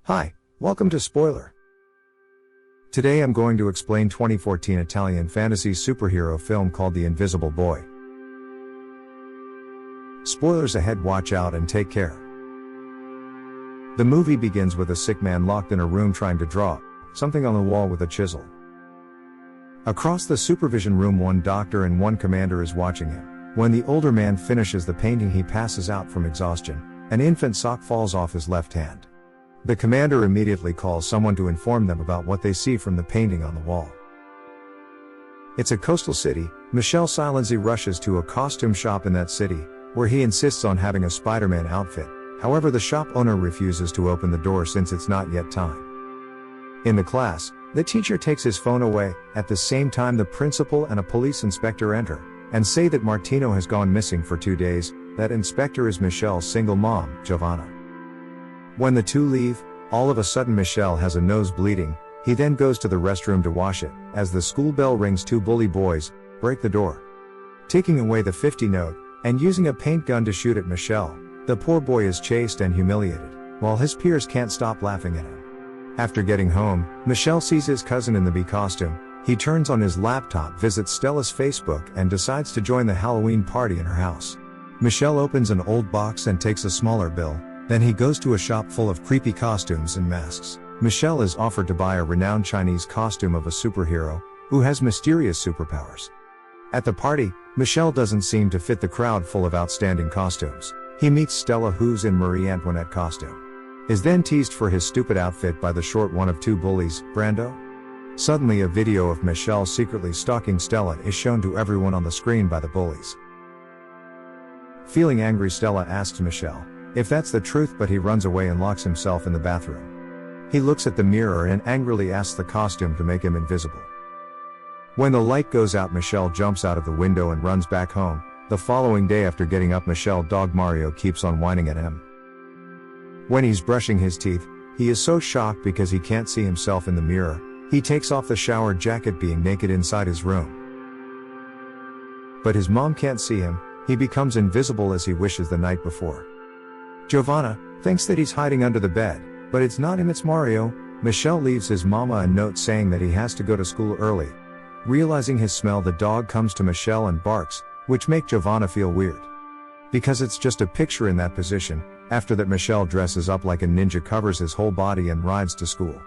Hi, welcome to Spoiler. Today I'm going to explain 2014 Italian fantasy superhero film called The Invisible Boy. Spoilers ahead, watch out and take care. The movie begins with a sick man locked in a room trying to draw something on the wall with a chisel. Across the supervision room, one doctor and one commander is watching him. When the older man finishes the painting, he passes out from exhaustion. An infant sock falls off his left hand. The commander immediately calls someone to inform them about what they see from the painting on the wall. It's a coastal city. Michele silently rushes to a costume shop in that city, where he insists on having a Spider-Man outfit. However, the shop owner refuses to open the door since it's not yet time. In the class, the teacher takes his phone away. At the same time, the principal and a police inspector enter and say that Martino has gone missing for 2 days. That inspector is Michele's single mom, Giovanna. When the two leave, all of a sudden Michele has a nose bleeding. He then goes to the restroom to wash it. As the school bell rings, two bully boys break the door, taking away the 50 note and using a paint gun to shoot at Michele. The poor boy is chased and humiliated, while his peers can't stop laughing at him. After getting home, Michele sees his cousin in the bee costume. He turns on his laptop, visits Stella's Facebook, and decides to join the Halloween party in her house. Michele opens an old box and takes a smaller bill. Then he goes to a shop full of creepy costumes and masks. Michele is offered to buy a renowned Chinese costume of a superhero who has mysterious superpowers. At the party, Michele doesn't seem to fit the crowd full of outstanding costumes. He meets Stella, who's in Marie Antoinette costume. Is then teased for his stupid outfit by the short one of two bullies, Brando. Suddenly a video of Michele secretly stalking Stella is shown to everyone on the screen by the bullies. Feeling angry, Stella asks Michele if that's the truth, but he runs away and locks himself in the bathroom. He looks at the mirror and angrily asks the costume to make him invisible. When the light goes out, Michele jumps out of the window and runs back home. The following day, after getting up, Michelle's dog Mario keeps on whining at him. When he's brushing his teeth, he is so shocked because he can't see himself in the mirror. He takes off the shower jacket, being naked inside his room. But his mom can't see him. He becomes invisible as he wishes the night before. Giovanna thinks that he's hiding under the bed, but it's not him, it's Mario. Michele leaves his mama a note saying that he has to go to school early. Realizing his smell, the dog comes to Michele and barks, which make Giovanna feel weird, because it's just a picture in that position. After that, Michele dresses up like a ninja, covers his whole body, and rides to school.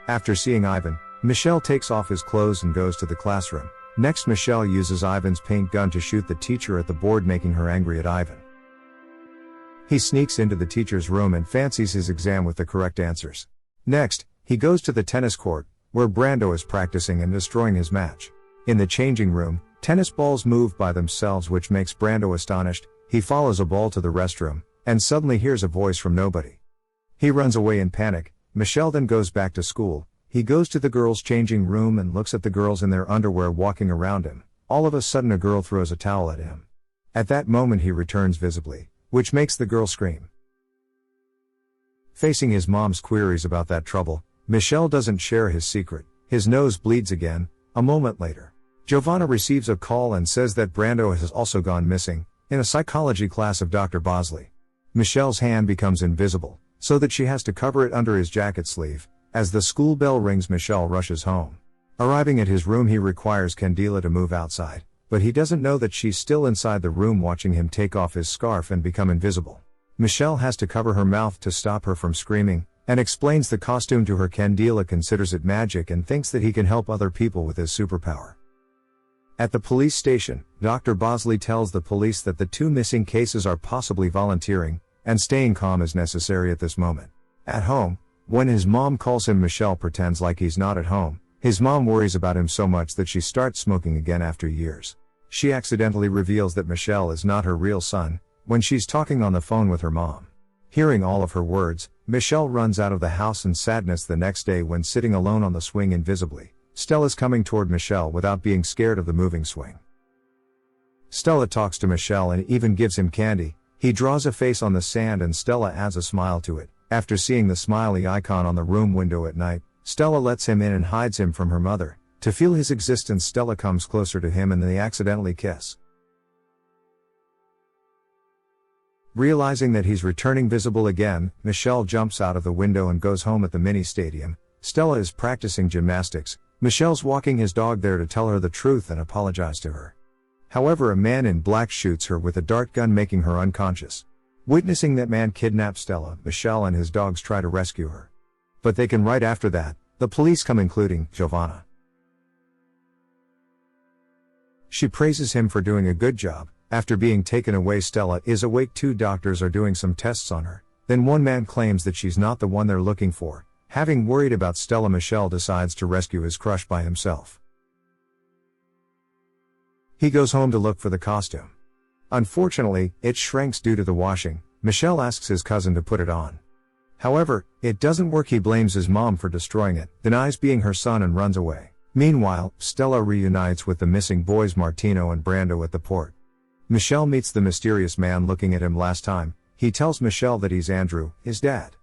After seeing Ivan, Michele takes off his clothes and goes to the classroom. Next, Michele uses Ivan's paint gun to shoot the teacher at the board, making her angry at Ivan. He sneaks into the teacher's room and fancies his exam with the correct answers. Next, he goes to the tennis court, where Brando is practicing and destroying his match. In the changing room, tennis balls move by themselves, which makes Brando astonished. He follows a ball to the restroom, and suddenly hears a voice from nobody. He runs away in panic. Michele then goes back to school. He goes to the girls' changing room and looks at the girls in their underwear walking around him. All of a sudden, a girl throws a towel at him. At that moment, he returns visibly, which makes the girl scream. Facing his mom's queries about that trouble, Michele doesn't share his secret. His nose bleeds again. A moment later, Giovanna receives a call and says that Brando has also gone missing, in a psychology class of Dr. Bosley. Michele's hand becomes invisible, so that she has to cover it under his jacket sleeve. As the school bell rings, Michele rushes home. Arriving at his room, he requires Candela to move outside, but he doesn't know that she's still inside the room, watching him take off his scarf and become invisible. Michele has to cover her mouth to stop her from screaming, and explains the costume to her. Candela considers it magic and thinks that he can help other people with his superpower. At the police station, Dr. Bosley tells the police that the two missing cases are possibly volunteering, and staying calm is necessary at this moment. At home, when his mom calls him, Michele pretends like he's not at home. His mom worries about him so much that she starts smoking again after years. She accidentally reveals that Michele is not her real son when she's talking on the phone with her mom. Hearing all of her words, Michele runs out of the house in sadness. The next day, when sitting alone on the swing invisibly, Stella's coming toward Michele without being scared of the moving swing. Stella talks to Michele and even gives him candy. He draws a face on the sand and Stella adds a smile to it. After seeing the smiley icon on the room window at night, Stella lets him in and hides him from her mother. To feel his existence, Stella comes closer to him and they accidentally kiss. Realizing that he's returning visible again, Michele jumps out of the window and goes home at the mini stadium. Stella is practicing gymnastics. Michele's walking his dog there to tell her the truth and apologize to her. However, a man in black shoots her with a dart gun, making her unconscious. Witnessing that man kidnap Stella, Michele and his dogs try to rescue her. But they can right after that. The police come, including Giovanna. She praises him for doing a good job. After being taken away, Stella is awake. 2 doctors are doing some tests on her. Then one man claims that she's not the one they're looking for. Having worried about Stella, Michele decides to rescue his crush by himself. He goes home to look for the costume. Unfortunately, it shrinks due to the washing. Michele asks his cousin to put it on. However, it doesn't work. He blames his mom for destroying it, denies being her son, and runs away. Meanwhile, Stella reunites with the missing boys Martino and Brando at the port. Michele meets the mysterious man looking at him last time. He tells Michele that he's Andrew, his dad.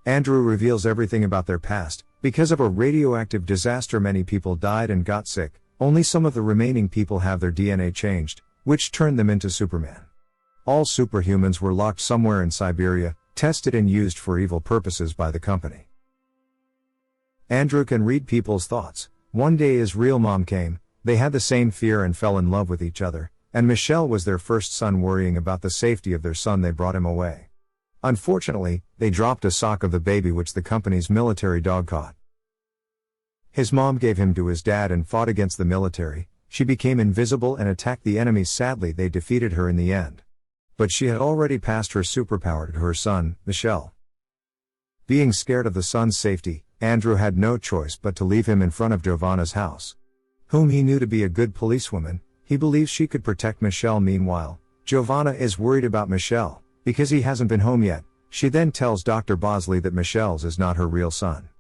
Andrew reveals everything about their past. Because of a radioactive disaster, many people died and got sick. Only some of the remaining people have their DNA changed, which turned them into Superman. All superhumans were locked somewhere in Siberia, tested and used for evil purposes by the company. Andrew can read people's thoughts. One day his real mom came. They had the same fear and fell in love with each other, and Michele was their first son. Worrying about the safety of their son, they brought him away. Unfortunately, they dropped a sock of the baby which the company's military dog caught. His mom gave him to his dad and fought against the military. She became invisible and attacked the enemies. Sadly, they defeated her in the end. But she had already passed her superpower to her son, Michele. Being scared of the son's safety, Andrew had no choice but to leave him in front of Giovanna's house, whom he knew to be a good policewoman. He believes she could protect Michele. Meanwhile, Giovanna is worried about Michele, because he hasn't been home yet. She then tells Dr. Bosley that Michelle's is not her real son.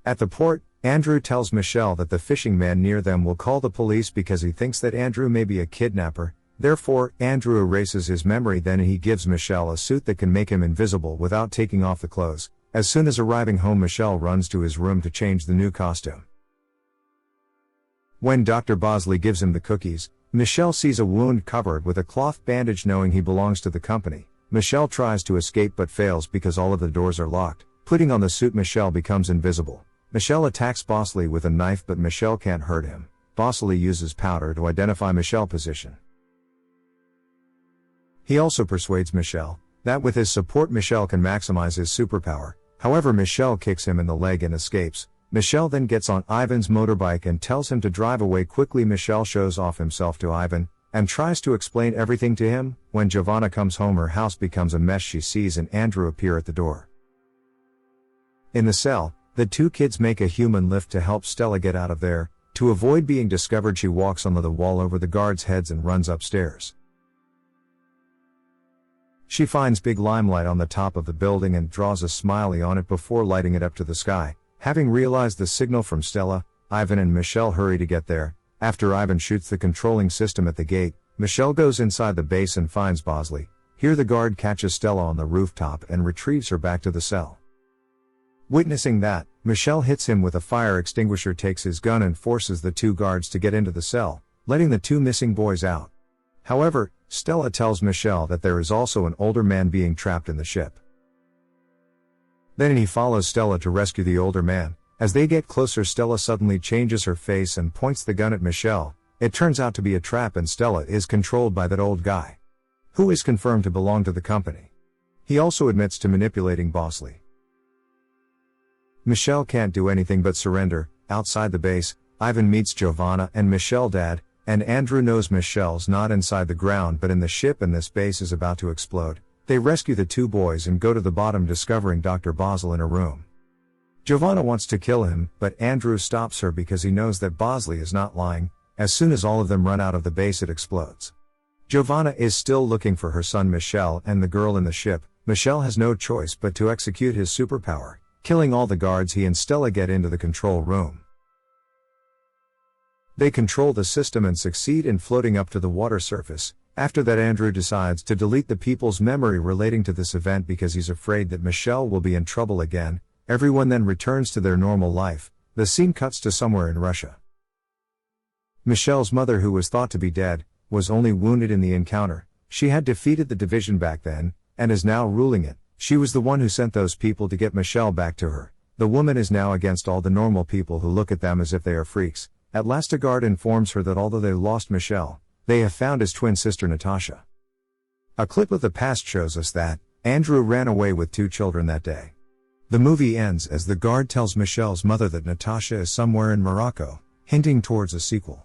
At the port, Andrew tells Michele that the fishing man near them will call the police because he thinks that Andrew may be a kidnapper. Therefore, Andrew erases his memory. Then he gives Michele a suit that can make him invisible without taking off the clothes. As soon as arriving home, Michele runs to his room to change the new costume. When Dr. Bosley gives him the cookies, Michele sees a wound covered with a cloth bandage. Knowing he belongs to the company, Michele tries to escape but fails because all of the doors are locked. Putting on the suit, Michele becomes invisible. Michele attacks Bosley with a knife, but Michele can't hurt him. Bosley uses powder to identify Michelle's position. He also persuades Michele that with his support Michele can maximize his superpower. However, Michele kicks him in the leg and escapes. Michele then gets on Ivan's motorbike and tells him to drive away quickly. Michele shows off himself to Ivan and tries to explain everything to him. When Giovanna comes home, her house becomes a mess. She sees and Andrew appear at the door. In the cell, the 2 kids make a human lift to help Stella get out of there. To avoid being discovered, she walks onto the wall over the guards' heads and runs upstairs. She finds big limelight on the top of the building and draws a smiley on it before lighting it up to the sky. Having realized the signal from Stella, Ivan and Michele hurry to get there. After Ivan shoots the controlling system at the gate, Michele goes inside the base and finds Bosley. Here the guard catches Stella on the rooftop and retrieves her back to the cell. Witnessing that, Michele hits him with a fire extinguisher, takes his gun and forces the 2 guards to get into the cell, letting the 2 missing boys out. However, Stella tells Michele that there is also an older man being trapped in the ship. Then he follows Stella to rescue the older man. As they get closer, Stella suddenly changes her face and points the gun at Michele. It turns out to be a trap and Stella is controlled by that old guy, who is confirmed to belong to the company. He also admits to manipulating Bosley. Michele can't do anything but surrender. Outside the base, Ivan meets Giovanna and Michelle's dad, and Andrew knows Michelle's not inside the ground but in the ship, and this base is about to explode. They rescue the 2 boys and go to the bottom, discovering Dr. Bosley in a room. Giovanna wants to kill him, but Andrew stops her because he knows that Bosley is not lying. As soon as all of them run out of the base, it explodes. Giovanna is still looking for her son Michele and the girl in the ship. Michele has no choice but to execute his superpower, killing all the guards. He and Stella get into the control room. They control the system and succeed in floating up to the water surface. After that, Andrew decides to delete the people's memory relating to this event because he's afraid that Michele will be in trouble again. Everyone then returns to their normal life. The scene cuts to somewhere in Russia. Michelle's mother, who was thought to be dead, was only wounded in the encounter. She had defeated the division back then, and is now ruling it. She was the one who sent those people to get Michele back to her. The woman is now against all the normal people who look at them as if they are freaks. At last a guard informs her that although they lost Michele, they have found his twin sister Natasha. A clip of the past shows us that Andrew ran away with 2 children that day. The movie ends as the guard tells Michele's mother that Natasha is somewhere in Morocco, hinting towards a sequel.